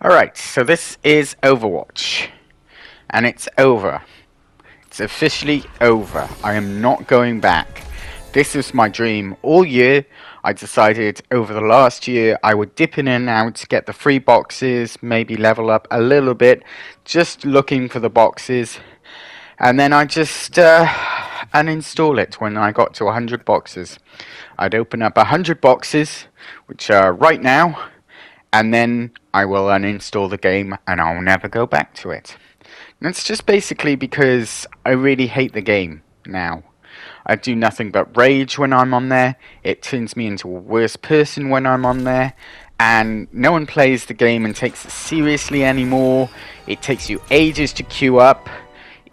Alright, so this is Overwatch. And it's over. It's officially over. I am not going back. This was my dream all year. I decided over the last year I would dip in and out to get the free boxes, maybe level up a little bit, just looking for the boxes. And then I just uninstall it when I got to 100 boxes. I'd open up 100 boxes, which are right now, and then I will uninstall the game and I'll never go back to it. And it's just basically because I really hate the game now. I do nothing but rage when I'm on there. It turns me into a worse person when I'm on there. And no one plays the game and takes it seriously anymore. It takes you ages to queue up.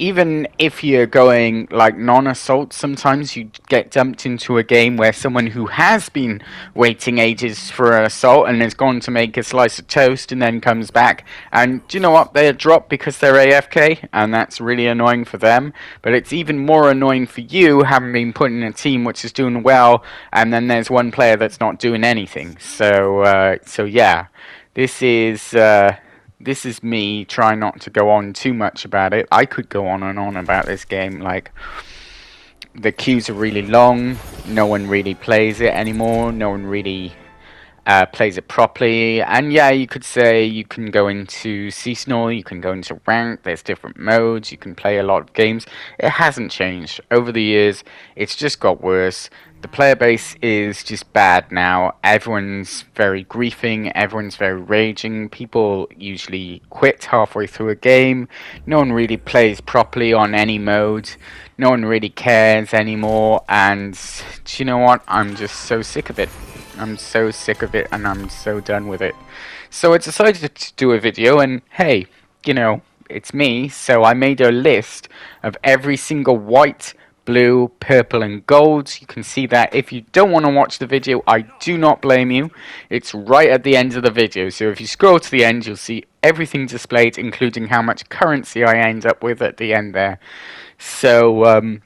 Even if you're going like non-assault, sometimes you get dumped into a game where someone who has been waiting ages for an assault and has gone to make a slice of toast and then comes back, and do you know what, they're dropped because they're AFK, and that's really annoying for them. But it's even more annoying for you, having been put in a team which is doing well, and then there's one player that's not doing anything. So yeah, this is me trying not to go on too much about it. I could go on and on about this game. Like, the queues are really long. No one really plays it anymore. No one really plays it properly. And yeah, you could say you can go into seasonal, you can go into rank, there's different modes, you can play a lot of games. It hasn't changed over the years. It's just got worse. The player base is just bad now. Everyone's very griefing, everyone's very raging. People usually quit halfway through a game. No one really plays properly on any mode. No one really cares anymore. And do you know what? I'm just so sick of it. I'm so sick of it and I'm so done with it. So I decided to do a video, and hey, you know, it's me, so I made a list of every single white, blue, purple and gold. You can see that. If you don't want to watch the video, I do not blame you. It's right at the end of the video, so if you scroll to the end, you'll see everything displayed, including how much currency I end up with at the end there. So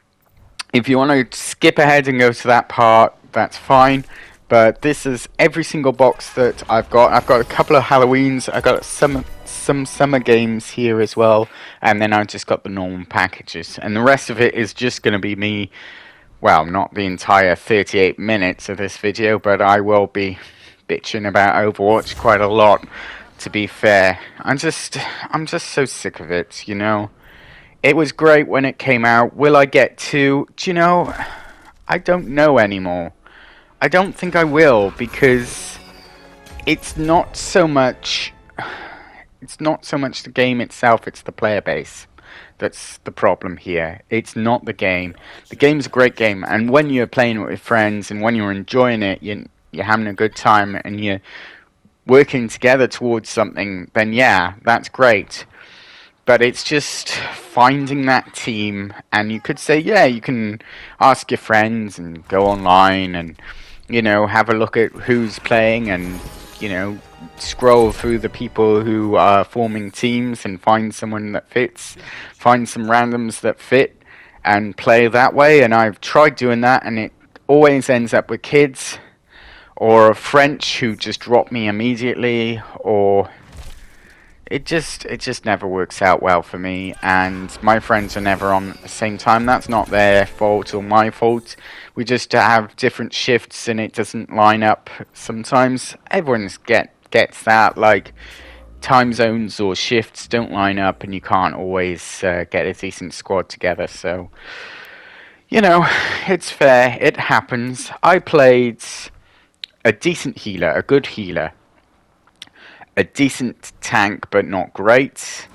if you want to skip ahead and go to that part, that's fine. But this is every single box that I've got. I've got a couple of Halloweens. I've got some summer games here as well. And then I've just got the normal packages. And the rest of it is just going to be me. Well, not the entire 38 minutes of this video, but I will be bitching about Overwatch quite a lot, to be fair. I'm just so sick of it, you know. It was great when it came out. Will I get to? Do you know? I don't know anymore. I don't think I will, because it's not so much the game itself, it's the player base that's the problem here. It's not the game. The game's a great game, and when you're playing it with friends and when you're enjoying it, you're having a good time and you're working together towards something, then yeah, that's great. But it's just finding that team, and you could say, yeah, you can ask your friends and go online and, you know, have a look at who's playing and, you know, scroll through the people who are forming teams and find someone that fits, find some randoms that fit and play that way. And I've tried doing that, and it always ends up with kids or French who just drop me immediately, or it just never works out well for me, and my friends are never on at the same time. That's not their fault or my fault. We just have different shifts and it doesn't line up sometimes. Everyone gets that, like, time zones or shifts don't line up and you can't always get a decent squad together. So, you know, it's fair, it happens. I played a decent healer, a good healer, a decent tank but not great,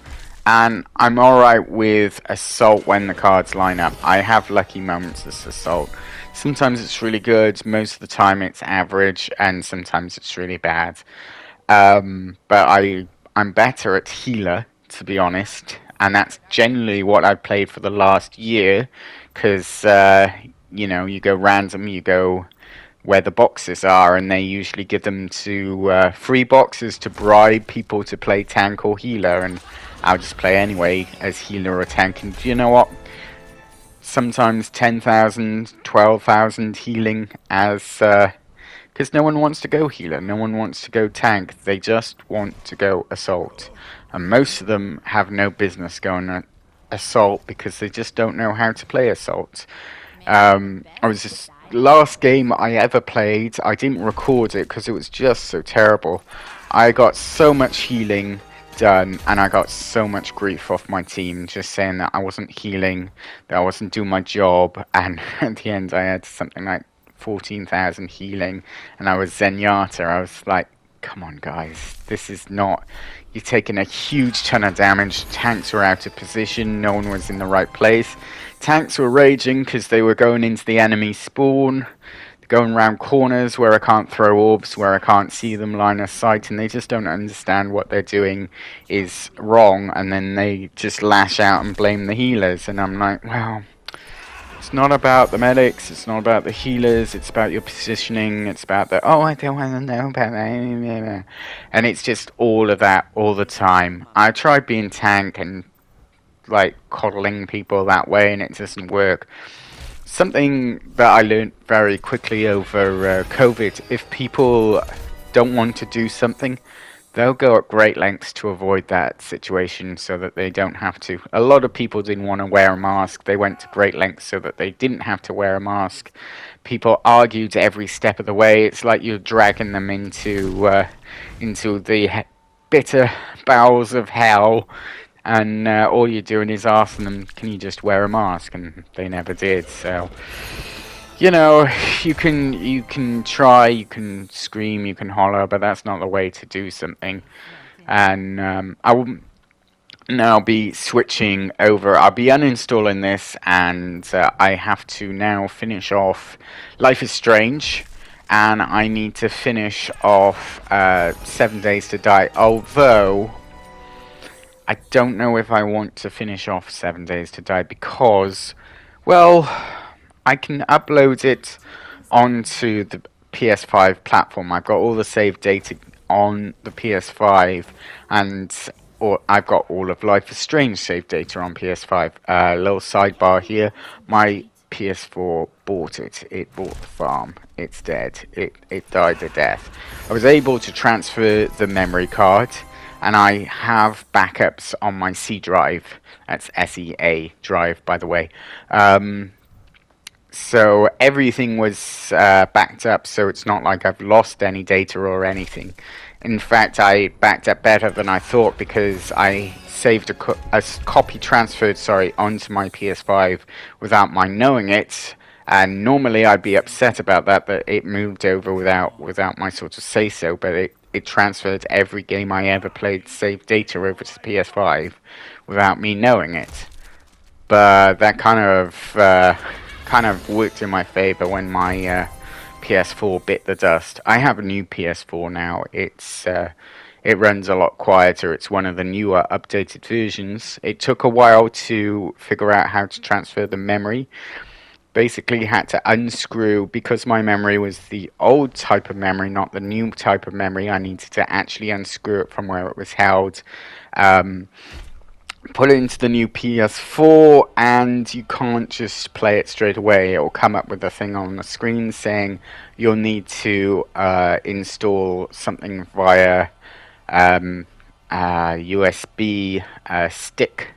and I'm alright with assault when the cards line up. I have lucky moments as assault. Sometimes it's really good, most of the time it's average, and sometimes it's really bad. But I'm better at healer, to be honest, and that's generally what I've played for the last year, because you know, you go random, you go where the boxes are, and they usually give them to free boxes to bribe people to play tank or healer, and I'll just play anyway as healer or tank. And you know what? Sometimes 10,000, 12,000 healing as Because no one wants to go healer, no one wants to go tank, they just want to go assault. And most of them have no business going assault because they just don't know how to play assault. I was just last game I ever played. I didn't record it because it was just so terrible. I got so much healing done, and I got so much grief off my team just saying that I wasn't healing, that I wasn't doing my job, and at the end I had something like 14,000 healing, and I was Zenyatta. I was like, come on, guys, this is not. You're taking a huge ton of damage. Tanks were out of position. No one was in the right place. Tanks were raging because they were going into the enemy spawn, going around corners where I can't throw orbs, where I can't see them line of sight, and they just don't understand what they're doing is wrong, and then they just lash out and blame the healers, and I'm like, well, it's not about the medics, it's not about the healers, it's about your positioning, it's about the, oh, I don't want to know about that, and it's just all of that all the time. I tried being tank and like coddling people that way, and it doesn't work. Something that I learned very quickly over COVID, if people don't want to do something, they'll go at great lengths to avoid that situation so that they don't have to. A lot of people didn't want to wear a mask. They went to great lengths so that they didn't have to wear a mask. People argued every step of the way. It's like you're dragging them into the bitter bowels of hell, and all you're doing is asking them, can you just wear a mask? And they never did. So, you know, you can try, you can scream, you can holler, but that's not the way to do something. And I will now be switching over. I'll be uninstalling this, and I have to now finish off Life is Strange, and I need to finish off 7 Days to Die. Although I don't know if I want to finish off 7 Days to Die because, well, I can upload it onto the PS5 platform. I've got all the saved data on the PS5, and I've got all of Life is Strange saved data on PS5. Little sidebar here, my PS4 bought it. It bought the farm. It's dead. It died a death. I was able to transfer the memory card, and I have backups on my C drive. That's SEA drive, by the way. So everything was backed up, so it's not like I've lost any data or anything. In fact, I backed up better than I thought because I saved a copy transferred, onto my PS5 without my knowing it. And normally I'd be upset about that, but it moved over without my sort of say so. But it transferred every game I ever played saved data over to the PS5 without me knowing it. But that kind of worked in my favor when my PS4 bit the dust. I have a new PS4 now. It runs a lot quieter. It's one of the newer updated versions. It took a while to figure out how to transfer the memory. Basically had to unscrew, because my memory was the old type of memory, not the new type of memory. I needed to actually unscrew it from where it was held, put it into the new PS4, and you can't just play it straight away. It will come up with a thing on the screen saying you'll need to install something via USB stick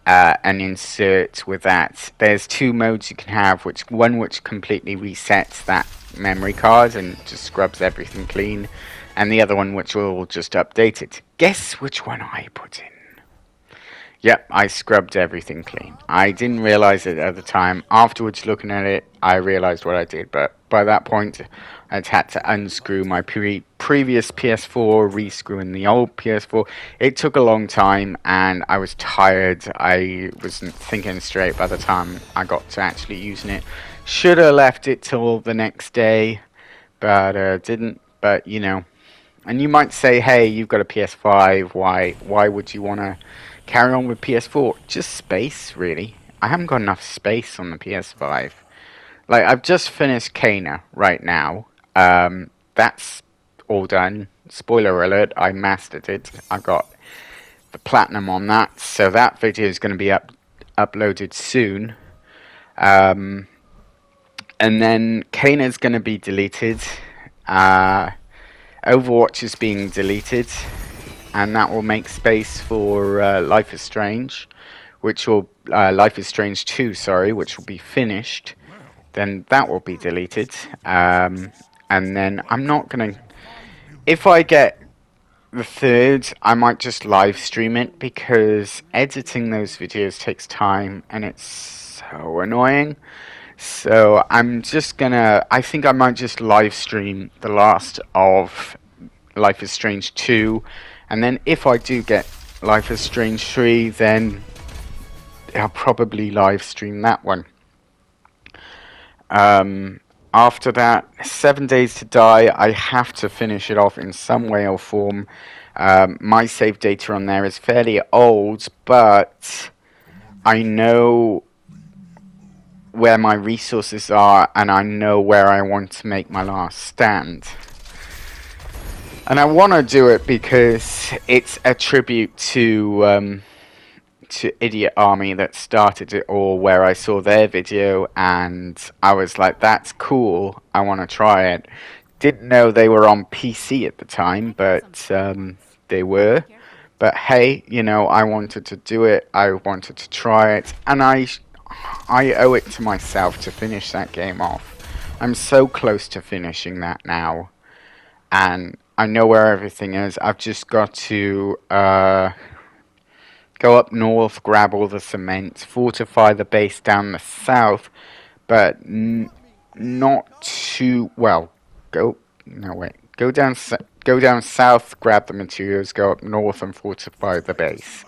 and insert with that. There's two modes you can have, which completely resets that memory card and just scrubs everything clean, and the other one which will just update it. Guess which one I put in? Yep, I scrubbed everything clean. I didn't realize it at the time. Afterwards, looking at it, I realized what I did. But by that point, I'd had to unscrew my previous PS4, rescrewing the old PS4. It took a long time, and I was tired. I wasn't thinking straight by the time I got to actually using it. Should have left it till the next day, but didn't. But, you know. And you might say, hey, you've got a PS5. Why would you want to carry on with PS4? Just space, really. I haven't got enough space on the PS5. Like, I've just finished Kena right now. That's all done. Spoiler alert, I mastered it. I got the platinum on that, so that video is going to be uploaded soon. And then Kena is going to be deleted. Overwatch is being deleted, and that will make space for Life is Strange, which will Life is Strange 2, sorry, which will be finished. Then that will be deleted, and then I'm not gonna. If I get the third, I might just live stream it because editing those videos takes time and it's so annoying. So I'm just gonna. I think I might just live stream the last of Life is Strange 2, and then if I do get Life is Strange 3, then I'll probably live stream that one. After that, 7 Days to Die, I have to finish it off in some way or form. My save data on there is fairly old, but I know where my resources are and I know where I want to make my last stand. And I want to do it because it's a tribute to Idiot Army that started it all, where I saw their video and I was like, that's cool, I want to try it. Didn't know they were on PC at the time, but they were. But hey, you know, I wanted to do it, I wanted to try it, and I owe it to myself to finish that game off. I'm so close to finishing that now, and I know where everything is. I've just got to go up north, grab all the cement, fortify the base down the south, but not too well. Go down south, grab the materials, go up north and fortify the base.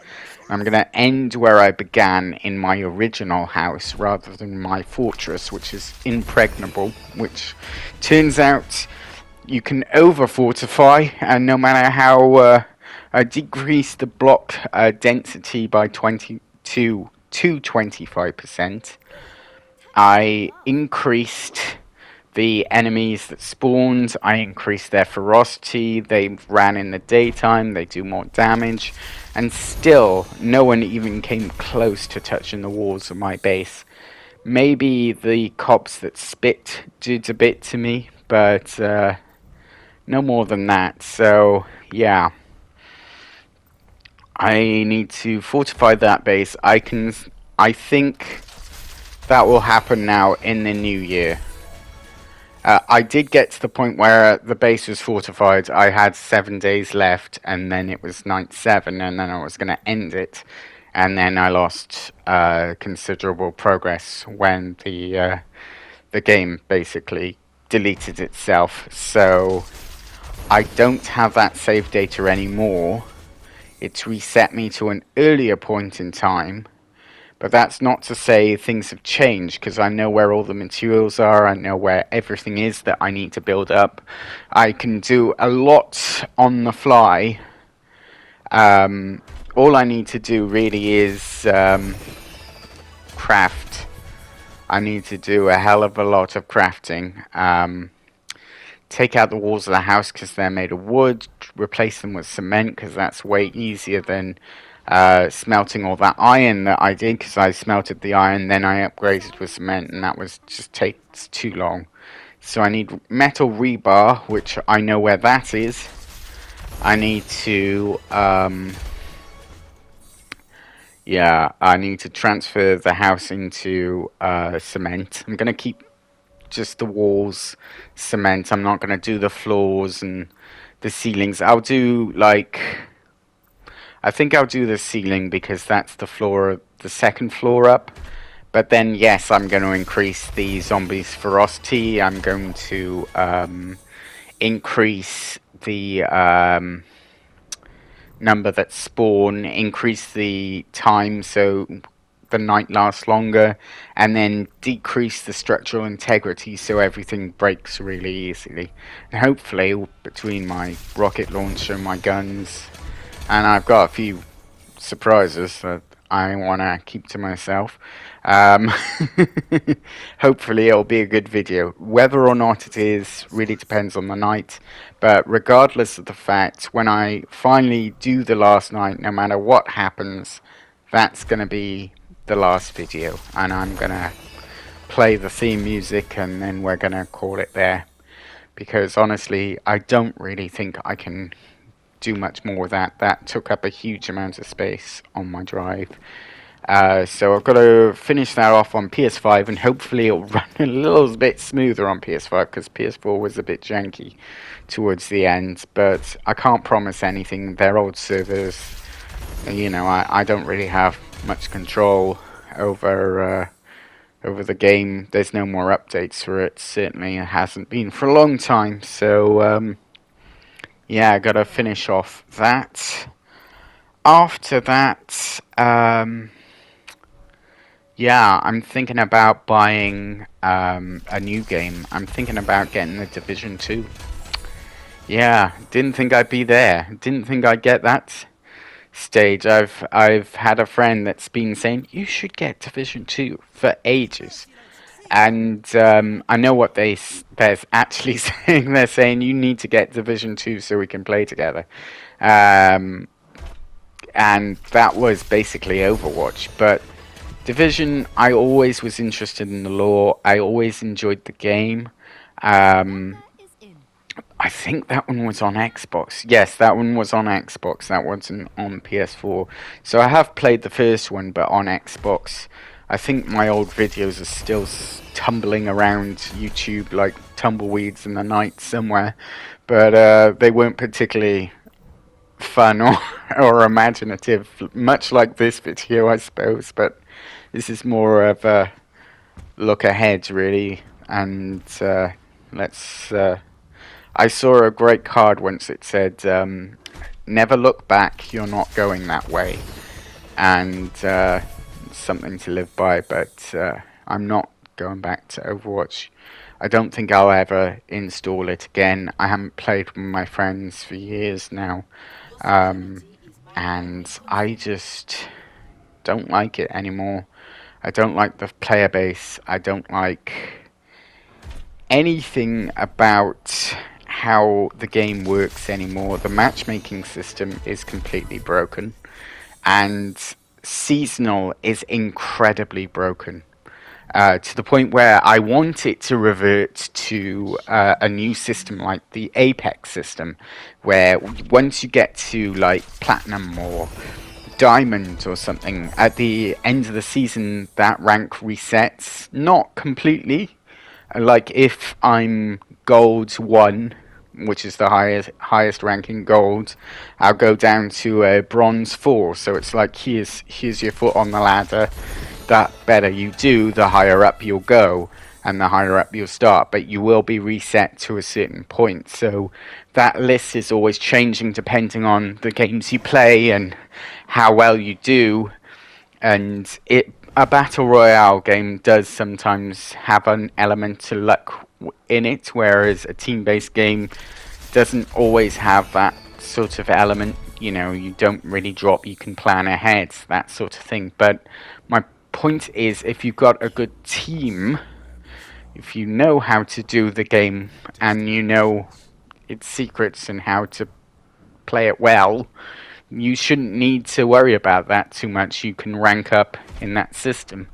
I'm going to end where I began in my original house rather than my fortress, which is impregnable, which turns out you can over fortify, and no matter how I decreased the block density by 22 to 25%. I increased the enemies that spawned. I increased their ferocity. They ran in the daytime. They do more damage. And still, no one even came close to touching the walls of my base. Maybe the cops that spit did a bit to me, but no more than that. So, yeah. I need to fortify that base. I think that will happen now in the new year. I did get to the point where the base was fortified. I had 7 days left, and then it was night 7, and then I was going to end it. And then I lost considerable progress when the game basically deleted itself. So I don't have that save data anymore. It's reset me to an earlier point in time, but that's not to say things have changed, because I know where all the materials are, I know where everything is that I need to build up. I can do a lot on the fly. All I need to do really is craft. I need to do a hell of a lot of crafting. Take out the walls of the house because they're made of wood, replace them with cement because that's way easier than smelting all that iron that I did, because I smelted the iron, then I upgraded with cement, and that was just takes too long. So I need metal rebar, which I know where that is. I need to I need to transfer the house into cement. I'm gonna keep just the walls cement. I'm not going to do the floors and the ceilings. I'll do I think I'll do the ceiling because that's the floor, the second floor up. But then yes, I'm going to increase the zombies' ferocity. I'm going to increase the number that spawn, increase the time so the night lasts longer, and then decrease the structural integrity so everything breaks really easily. And hopefully, between my rocket launcher and my guns, and I've got a few surprises that I want to keep to myself, hopefully it'll be a good video. Whether or not it is really depends on the night, but regardless of the fact, when I finally do the last night, no matter what happens, that's going to be the last video, and I'm gonna play the theme music and then we're gonna call it there. because honestly, I don't really think I can do much more with that. That took up a huge amount of space on my drive. So I've got to finish that off on PS5, and hopefully it'll run a little bit smoother on PS5 because PS4 was a bit janky towards the end. But I can't promise anything. They're old servers. You know, I don't really have much control over over the game. There's no more updates for it. Certainly, it hasn't been for a long time. So yeah, I gotta finish off that. After that, yeah, I'm thinking about buying a new game. I'm thinking about getting the Division 2. Yeah, didn't think I'd be there. Didn't think I'd get that stage. I've had a friend that's been saying you should get Division 2 for ages. And I know what they're actually saying. They're saying you need to get Division 2 so we can play together. Um, and that was basically Overwatch. But Division, I always was interested in the lore. I always enjoyed the game. Um, I think that one was on Xbox. Yes, that one was on Xbox. That wasn't on PS4. So I have played the first one, but on Xbox. I think my old videos are still tumbling around YouTube like tumbleweeds in the night somewhere. But they weren't particularly fun or imaginative, much like this video, I suppose. But this is more of a look ahead, really. And let's. I saw a great card once. It said, "Never look back. You're not going that way," and something to live by. But I'm not going back to Overwatch. I don't think I'll ever install it again. I haven't played with my friends for years now. And I just don't like it anymore. I don't like the player base. I don't like anything about how the game works anymore. The matchmaking system is completely broken, and seasonal is incredibly broken. To the point where I want it to revert to a new system like the Apex system, where once you get to like Platinum or Diamond or something, at the end of the season that rank resets. Not completely. Like if I'm Gold 1, which is the highest ranking gold, I'll go down to a Bronze 4. So it's like here's your foot on the ladder. The better you do, the higher up you'll go, and the higher up you'll start, but you will be reset to a certain point. So that list is always changing depending on the games you play and how well you do. And a battle royale game does sometimes have an element to luck in it, whereas a team-based game doesn't always have that sort of element. You know, you don't really drop, you can plan ahead, that sort of thing. But my point is, if you've got a good team, if you know how to do the game and you know its secrets and how to play it well, you shouldn't need to worry about that too much. You can rank up in that system.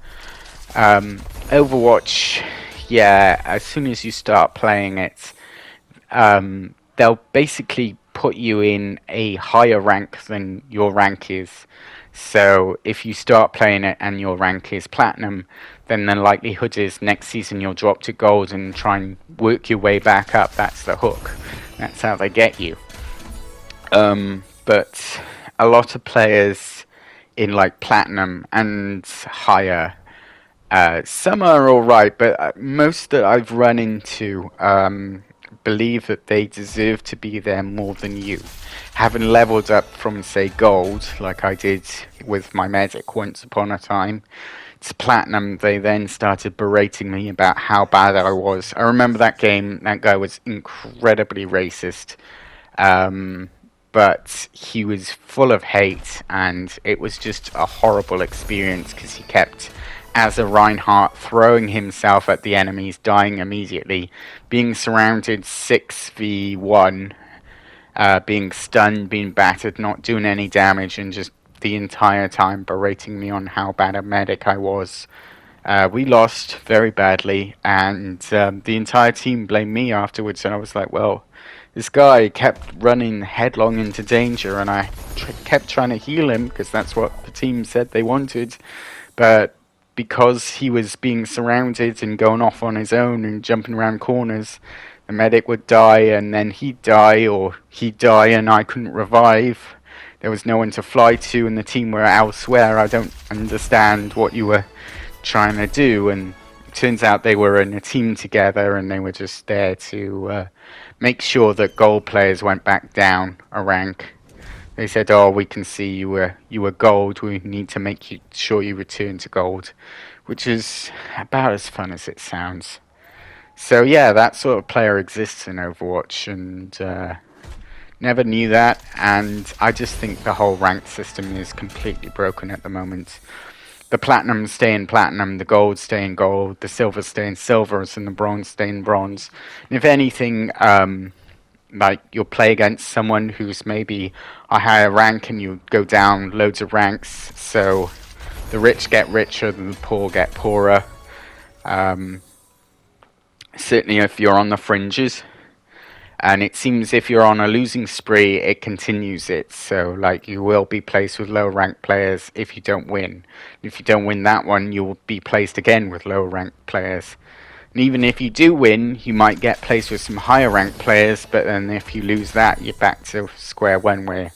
Overwatch, yeah, as soon as you start playing it, they'll basically put you in a higher rank than your rank is. So if you start playing it and your rank is Platinum, then the likelihood is next season you'll drop to Gold and try and work your way back up. That's the hook. That's how they get you. But a lot of players in like Platinum and higher, some are alright, but most that I've run into believe that they deserve to be there more than you. Having leveled up from, say, Gold, like I did with my medic once upon a time, to Platinum, they then started berating me about how bad I was. I remember that game, that guy was incredibly racist. But he was full of hate, and it was just a horrible experience because he kept, as a Reinhardt, throwing himself at the enemies, dying immediately, being surrounded 6v1, being stunned, being battered, not doing any damage, and just the entire time berating me on how bad a medic I was. We lost very badly, and the entire team blamed me afterwards. And I was like, well, this guy kept running headlong into danger, and I kept trying to heal him because that's what the team said they wanted. But because he was being surrounded and going off on his own and jumping around corners, the medic would die, and then he'd die, or he'd die and I couldn't revive. There was no one to fly to, and the team were elsewhere. I don't understand what you were trying to do. And it turns out they were in a team together, and they were just there to make sure that gold players went back down a rank. They said, "Oh, we can see you were gold. We need to make sure you return to gold," which is about as fun as it sounds. So yeah, that sort of player exists in Overwatch, and never knew that. And I just think the whole ranked system is completely broken at the moment. The platinum stay in platinum, the gold stay in gold, the silver stay in silvers, and the bronze stay in bronze. And if anything, like you'll play against someone who's maybe a higher rank, and you go down loads of ranks. So the rich get richer, and the poor get poorer. Certainly, if you're on the fringes. And it seems if you're on a losing spree, it continues it. So, like, you will be placed with lower ranked players if you don't win. If you don't win that one, you will be placed again with lower ranked players. And even if you do win, you might get placed with some higher ranked players, but then if you lose that, you're back to square one where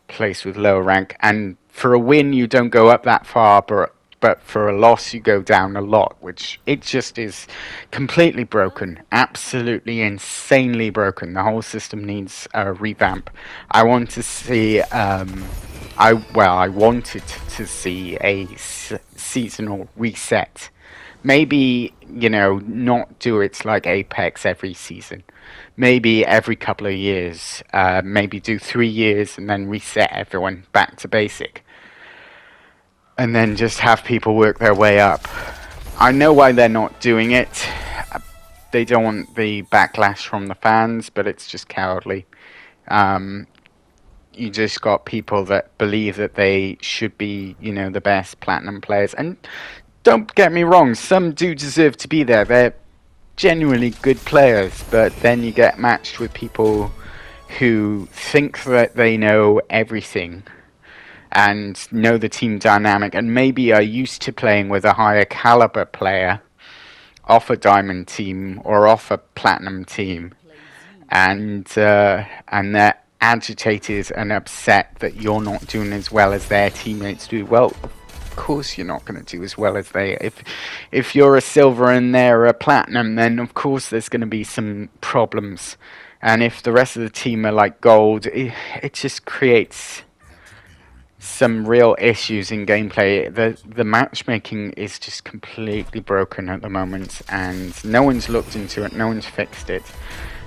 placed with lower rank. And for a win, you don't go up that far, but for a loss you go down a lot, which it just is completely broken, absolutely insanely broken. The whole system needs a revamp. I want to see I wanted to see a seasonal reset. Maybe, not do it like Apex every season. Maybe every couple of years. Maybe do 3 years and then reset everyone back to basic. And then just have people work their way up. I know why they're not doing it. They don't want the backlash from the fans, but it's just cowardly. You just got people that believe that they should be, the best platinum players. And don't get me wrong, some do deserve to be there. They're genuinely good players, but then you get matched with people who think that they know everything and know the team dynamic, and maybe are used to playing with a higher caliber player off a diamond team or off a platinum team, and they're agitated and upset that you're not doing as well as their teammates do. Well, of course you're not going to do as well as they. If you're a silver and they're a platinum, then of course there's going to be some problems. And if the rest of the team are like gold, it just creates some real issues in gameplay. The matchmaking is just completely broken at the moment, and no one's looked into it, no one's fixed it.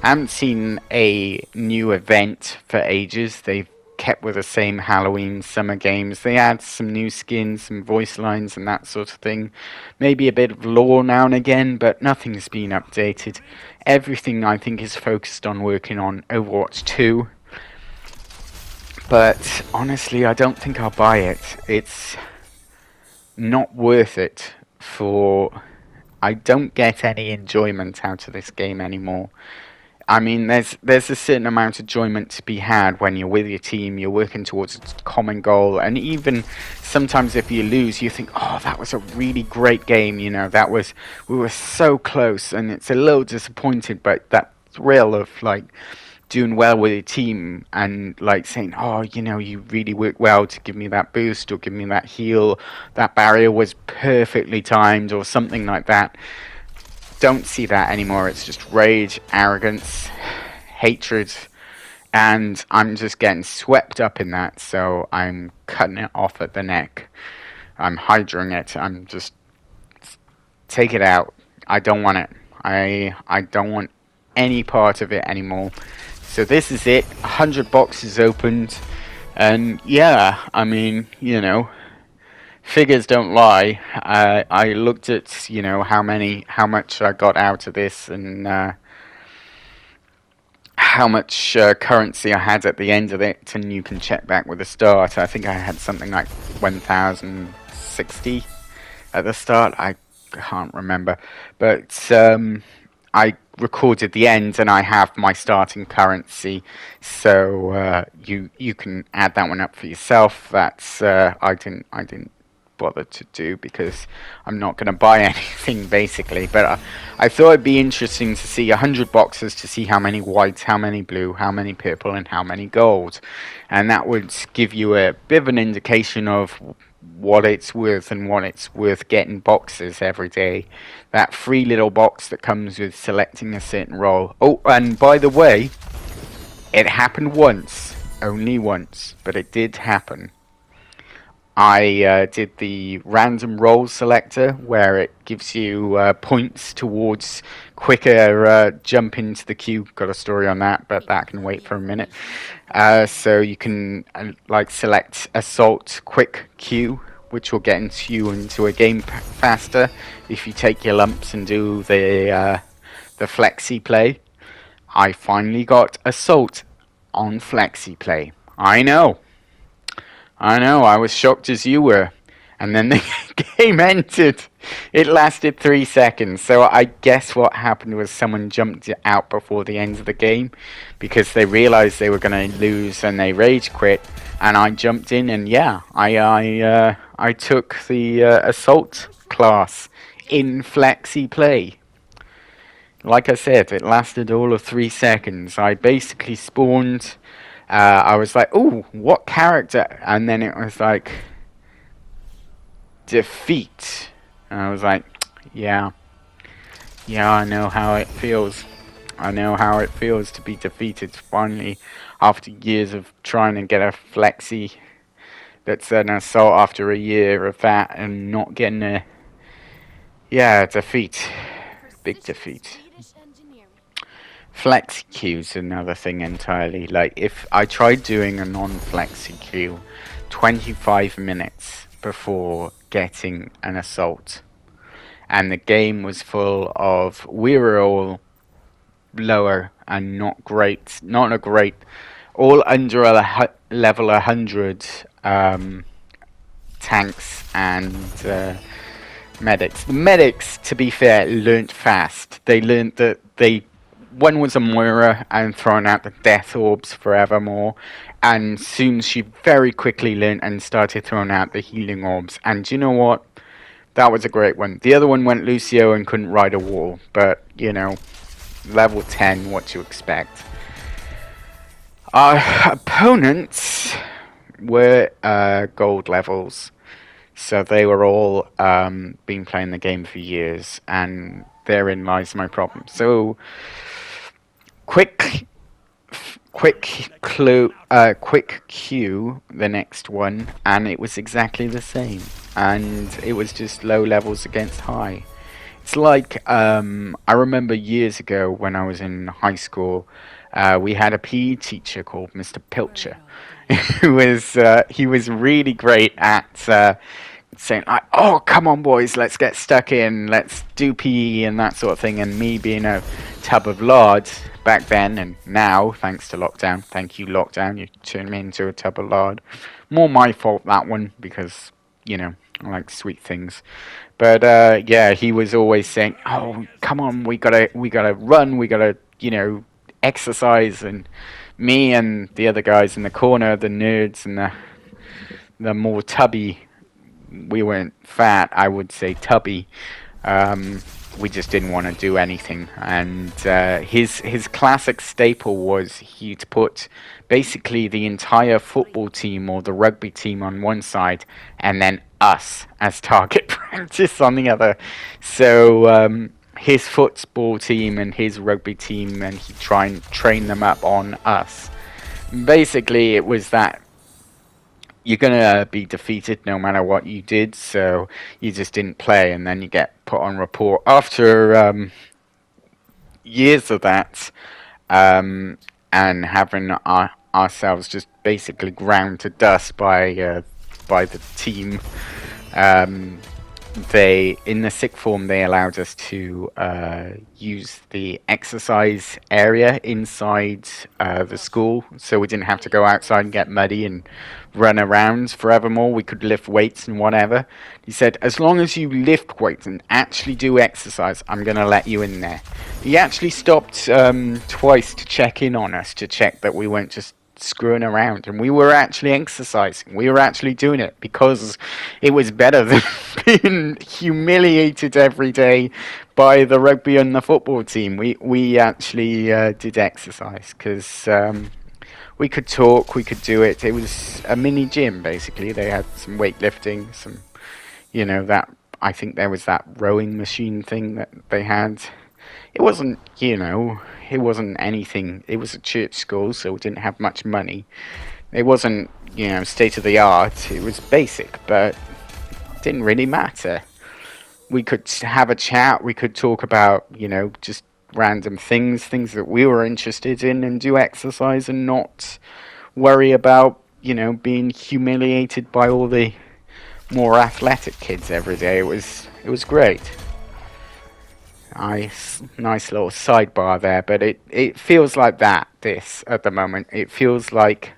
I haven't seen a new event for ages. They've kept with the same Halloween summer games. They add some new skins, some voice lines and that sort of thing. Maybe a bit of lore now and again, but nothing's been updated. Everything, I think, is focused on working on Overwatch 2. But honestly, I don't think I'll buy it. It's not worth it for... I don't get any enjoyment out of this game anymore. I mean, there's a certain amount of enjoyment to be had when you're with your team, you're working towards a common goal, and even sometimes if you lose, you think, oh, that was a really great game, we were so close, and it's a little disappointed, but that thrill of, like, doing well with your team and like saying, oh, you really worked well to give me that boost or give me that heal, that barrier was perfectly timed or something like that. Don't see that anymore. It's just rage, arrogance, hatred, and I'm just getting swept up in that, so I'm cutting it off at the neck. I'm hydring it. I'm just... take it out. I don't want it. I don't want any part of it anymore. So this is it, 100 boxes opened, and yeah, I mean, figures don't lie. I looked at, how much I got out of this, and how much currency I had at the end of it, and you can check back with the start. I think I had something like 1,060 at the start. I can't remember, but I recorded the end and I have my starting currency, so you can add that one up for yourself. That's I didn't bother to do because I'm not going to buy anything basically. But I thought it'd be interesting to see 100 boxes to see how many whites, how many blue, how many purple, and how many gold, and that would give you a bit of an indication of what it's worth and what it's worth getting boxes every day. That free little box that comes with selecting a certain role. Oh, and by the way, it happened once, only once, but it did happen. I did the random role selector where it gives you points towards quicker jump into the queue. Got a story on that, but that can wait for a minute. So you can like select assault quick queue, which will get you into a game faster if you take your lumps and do the flexi play. I finally got assault on flexi play. I know, I was shocked as you were. And then the game ended. It lasted 3 seconds. So I guess what happened was someone jumped out before the end of the game because they realized they were going to lose and they rage quit. And I jumped in and yeah, I took the assault class in flexi play. Like I said, it lasted all of 3 seconds. I basically spawned. I was like, "Ooh, what character?" And then it was like, defeat. And I was like, "Yeah, yeah, I know how it feels. I know how it feels to be defeated finally, after years of trying to get a flexi that's an assault after a year of that and not getting a, yeah, defeat, big defeat." Flex queue's another thing entirely. Like, if I tried doing a non-flexi queue 25 minutes before getting an assault, and the game was full of, we were all lower and not great, not a great, all under a level 100 tanks and medics. The medics, to be fair, learnt fast. They learnt that one was a Moira and throwing out the death orbs forevermore, and soon she very quickly learnt and started throwing out the healing orbs. And you know what? That was a great one. The other one went Lucio and couldn't ride a wall, but you know, level 10, what you expect. Our opponents were gold levels, so they were all been playing the game for years, and therein lies my problem. So quick queue, the next one, and it was exactly the same, and it was just low levels against high. It's like I remember years ago when I was in high school, we had a PE teacher called Mr. Pilcher. He was really great at saying, like, "Oh, come on, boys, let's get stuck in, let's do PE," and that sort of thing. And me being a tub of lard back then and now, thanks to lockdown, thank you lockdown, you turned me into a tub of lard. More my fault, that one, because, you know, I like sweet things. But yeah, he was always saying, "Oh, come on, we gotta run, we gotta, you know, exercise." And me and the other guys in the corner, the nerds and the more tubby, we weren't fat, I would say tubby, we just didn't want to do anything. And his classic staple was he'd put basically the entire football team or the rugby team on one side and then us as target practice on the other. So his football team and his rugby team, and he'd try and train them up on us. Basically, it was that you're gonna be defeated no matter what you did, so you just didn't play, and then you get put on report after years of that, and having ourselves just basically ground to dust by the team. they, in the sixth form, they allowed us to use the exercise area inside the school, so we didn't have to go outside and get muddy and run around forevermore. We could lift weights and whatever. He said, as long as you lift weights and actually do exercise, I'm going to let you in there. He actually stopped twice to check in on us, to check that we weren't just screwing around, and we were actually exercising. We were actually doing it because it was better than being humiliated every day by the rugby and the football team. We actually did exercise because we could talk, we could do it. It was a mini gym basically. They had some weightlifting, some, that, I think there was that rowing machine thing that they had. It wasn't, it wasn't anything. It was a church school, so we didn't have much money. It wasn't, state of the art. It was basic, but it didn't really matter. We could have a chat. We could talk about, just random things that we were interested in, and do exercise and not worry about, being humiliated by all the more athletic kids every day. It was great. Nice little sidebar there, but it feels like this at the moment. It feels like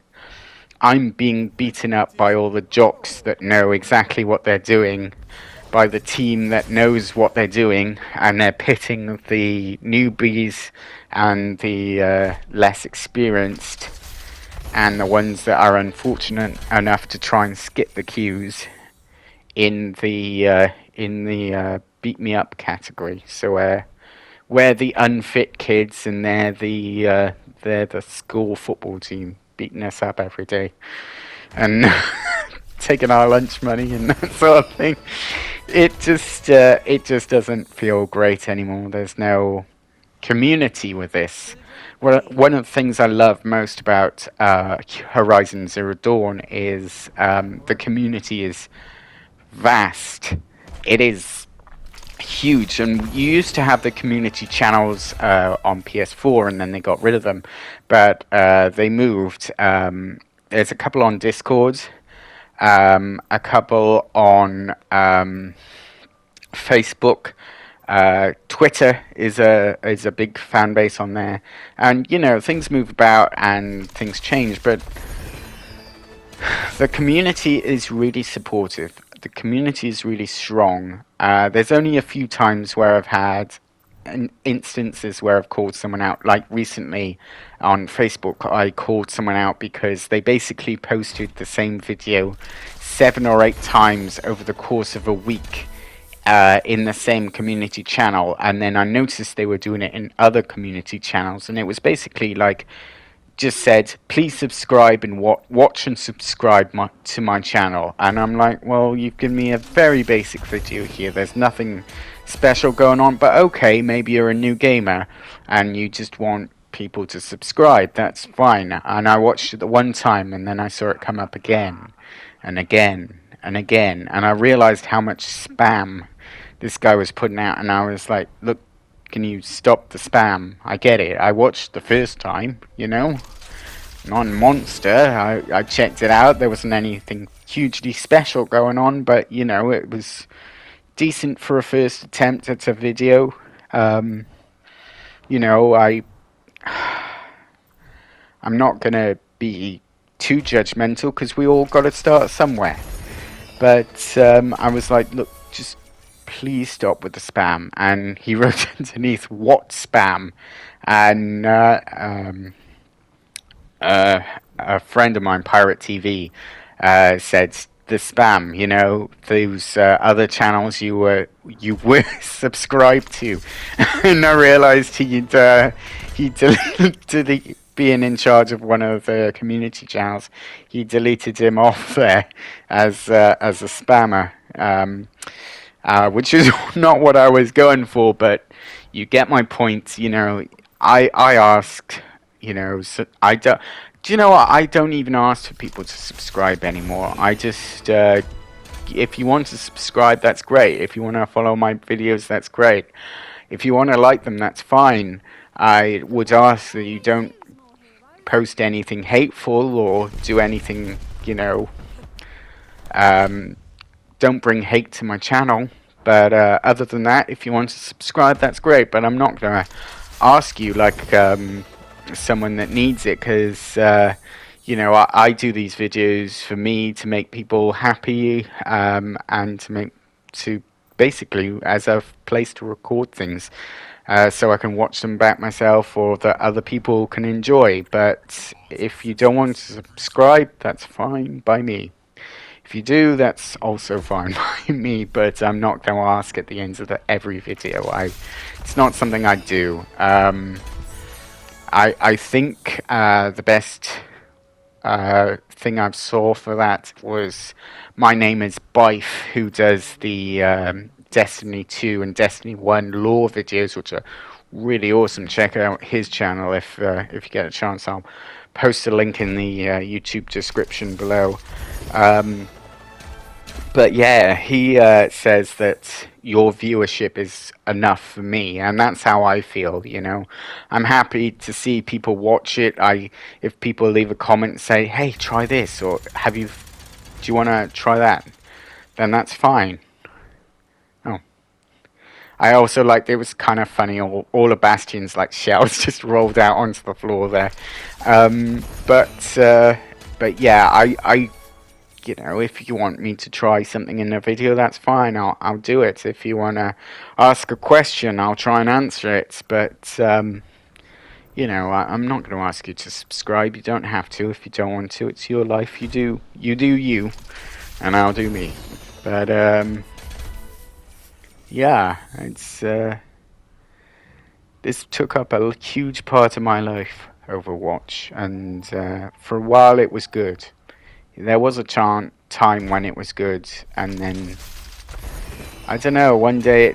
I'm being beaten up by all the jocks that know exactly what they're doing, by the team that knows what they're doing, and they're pitting the newbies and the less experienced, and the ones that are unfortunate enough to try and skip the queues in the beat me up category. So we're the unfit kids, and they're the school football team beating us up every day and taking our lunch money and that sort of thing. It just doesn't feel great anymore. There's no community with this. Well, one of the things I love most about Horizon Zero Dawn is the community is vast. It is huge, and you used to have the community channels on PS4, and then they got rid of them, but they moved. There's a couple on Discord, a couple on Facebook. Twitter is a big fan base on there, and things move about and things change, but the community is really supportive. The community is really strong. There's only a few times where I've had instances where I've called someone out. Like recently on Facebook, I called someone out because they basically posted the same video 7 or 8 times over the course of a week in the same community channel, and then I noticed they were doing it in other community channels, and it was basically like, just said, please subscribe and watch and subscribe to my channel. And I'm like, well, you've given me a very basic video here. There's nothing special going on, but okay, maybe you're a new gamer and you just want people to subscribe. That's fine. And I watched it the one time, and then I saw it come up again and again and again, and I realized how much spam this guy was putting out, and I was like, look, can you stop the spam? I get it. I watched the first time, Non-monster. I checked it out. There wasn't anything hugely special going on, but, it was decent for a first attempt at a video. I'm not going to be too judgmental because we all got to start somewhere. But I was like, look, just please stop with the spam. And he wrote underneath, what spam? And a friend of mine, Pirate TV, said the spam, those other channels you were subscribed to. And I realized he deleted, being in charge of one of the community channels, he deleted him off there as a spammer, which is not what I was going for, but you get my point. I ask, so I don't. Do you know what? I don't even ask for people to subscribe anymore. I just, if you want to subscribe, that's great. If you want to follow my videos, that's great. If you want to like them, that's fine. I would ask that you don't post anything hateful or do anything, don't bring hate to my channel, But other than that, if you want to subscribe, that's great. But I'm not gonna ask you like someone that needs it, because you know, I do these videos for me to make people happy, and to basically as a place to record things, so I can watch them back myself or that other people can enjoy. But if you don't want to subscribe, that's fine by me. If you do, that's also fine by me, but I'm not going to ask at the end of every video. It's not something I do. I think the best thing I've saw for that was My Name is Bife, who does the Destiny 2 and Destiny 1 lore videos, which are really awesome. Check out his channel if you get a chance. I'll post a link in the YouTube description below. But yeah, he says that your viewership is enough for me, and that's how I feel. You know, I'm happy to see people watch it. If people leave a comment and say, "Hey, try this," or do you want to try that?" Then that's fine. Oh, I also liked it was kind of funny. All of Bastion's like shells just rolled out onto the floor there. But yeah, I you know, if you want me to try something in a video, that's fine. I'll do it. If you want to ask a question, I'll try and answer it. But you know, I'm not going to ask you to subscribe. You don't have to if you don't want to. It's your life. You do you, and I'll do me. But yeah, it's this took up a huge part of my life, Overwatch, and for a while it was good. There was a time when it was good, and then I don't know. One day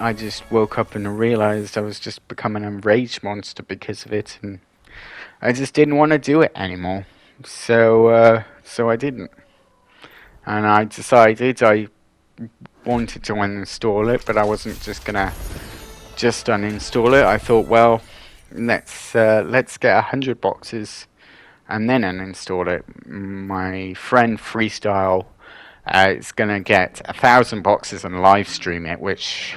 I just woke up and realized I was just becoming a rage monster because of it, and I just didn't want to do it anymore. So I didn't, and I decided I wanted to uninstall it, but I wasn't just gonna just uninstall it. I thought, well, let's get 100 boxes and then uninstall it. My friend Freestyle is gonna get 1,000 boxes and live stream it, which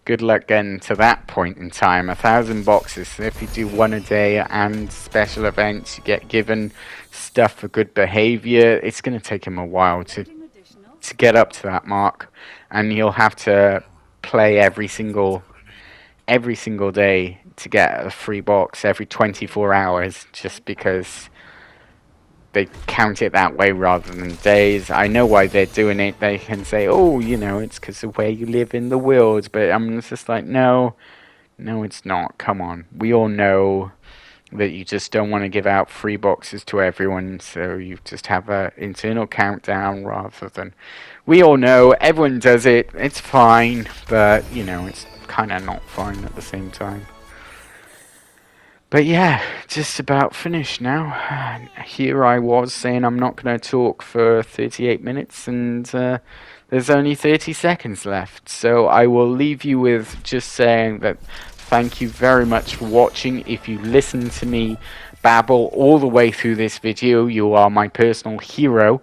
good luck getting to that point in time. 1,000 boxes. So if you do one a day and special events, you get given stuff for good behavior. It's gonna take him a while to get up to that mark, and you'll have to play every single day to get a free box every 24 hours, just because they count it that way rather than days. I know why they're doing it. They can say, oh, you know, it's because of where you live in the world, but I'm just like, no, it's not. Come on. We all know that you just don't want to give out free boxes to everyone, so you just have an internal countdown rather than... We all know, everyone does it, it's fine, but, you know, it's kind of not fine at the same time. But yeah, just about finished now. Here I was saying I'm not going to talk for 38 minutes, and there's only 30 seconds left. So I will leave you with just saying that thank you very much for watching. If you listen to me babble all the way through this video, you are my personal hero.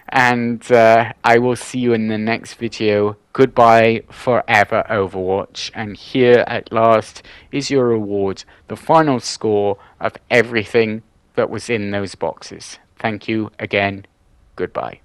And I will see you in the next video. Goodbye forever, Overwatch. And here at last is your reward, the final score of everything that was in those boxes. Thank you again. Goodbye.